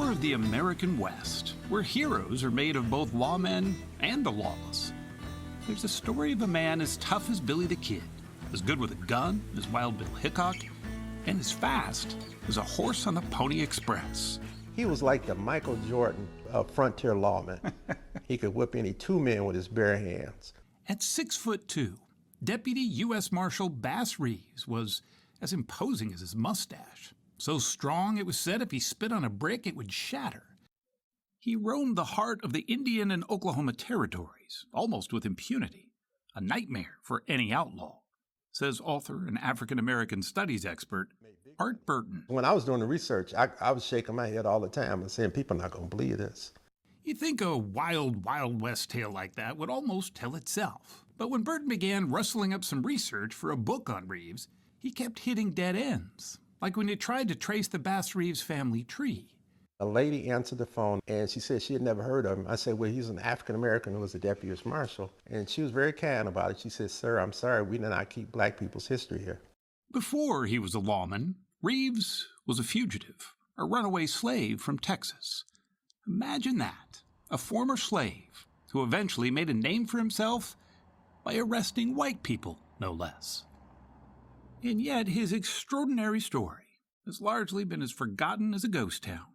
explore the American West, where heroes are made of both lawmen and the lawless. There's a story of a man as tough as Billy the Kid, as good with a gun as Wild Bill Hickok, and as fast as a horse on the Pony Express. He was like the Michael Jordan of frontier lawmen. He could whip any two men with his bare hands. At 6'2", Deputy U.S. Marshal Bass Reeves was as imposing as his mustache. So strong it was said if he spit on a brick it would shatter. He roamed the heart of the Indian and Oklahoma territories, almost with impunity, a nightmare for any outlaw, says author and African-American studies expert Art Burton. When I was doing the research, I was shaking my head all the time and saying, people are not going to believe this. You'd think a wild, Wild West tale like that would almost tell itself. But when Burton began rustling up some research for a book on Reeves, he kept hitting dead ends, like when he tried to trace the Bass Reeves family tree. A lady answered the phone, and she said she had never heard of him. I said, well, he's an African-American who was a deputy U.S. Marshal. And she was very kind about it. She said, sir, I'm sorry, we did not keep black people's history here. Before he was a lawman, Reeves was a fugitive, a runaway slave from Texas. Imagine that, a former slave who eventually made a name for himself by arresting white people, no less. And yet his extraordinary story has largely been as forgotten as a ghost town,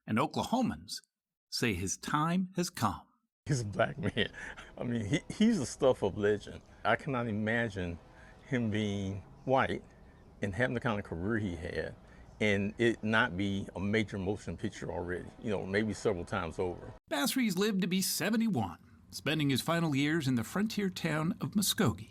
and Oklahomans say his time has come. He's a black man. I mean, he's the stuff of legend. I cannot imagine him being white and having the kind of career he had and it not be a major motion picture already, maybe several times over. Bass Reeves lived to be 71, spending his final years in the frontier town of Muskogee.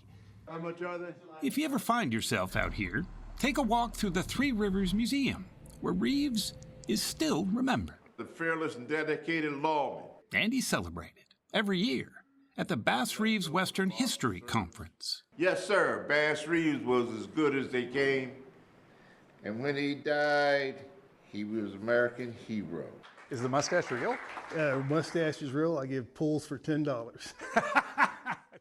How much are they? If you ever find yourself out here, take a walk through the Three Rivers Museum, where Reeves is still remembered. The fearless and dedicated lawman. And he's celebrated every year at the Bass Reeves Western History Conference. Yes, sir. Bass Reeves was as good as they came. And when he died, he was an American hero. Is the mustache real? Mustache is real. I give pulls for $10.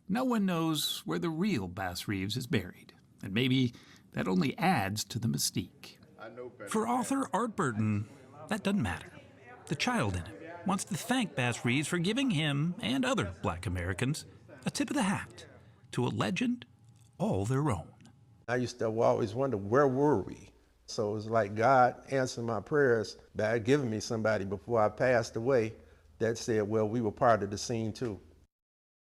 No one knows where the real Bass Reeves is buried, and maybe that only adds to the mystique. For author Art Burton, that doesn't matter. The child in him wants to thank Bass Reeves for giving him and other black Americans a tip of the hat to a legend all their own. I used to always wonder, where were we? So it was like God answered my prayers by giving me somebody before I passed away that said, well, we were part of the scene too.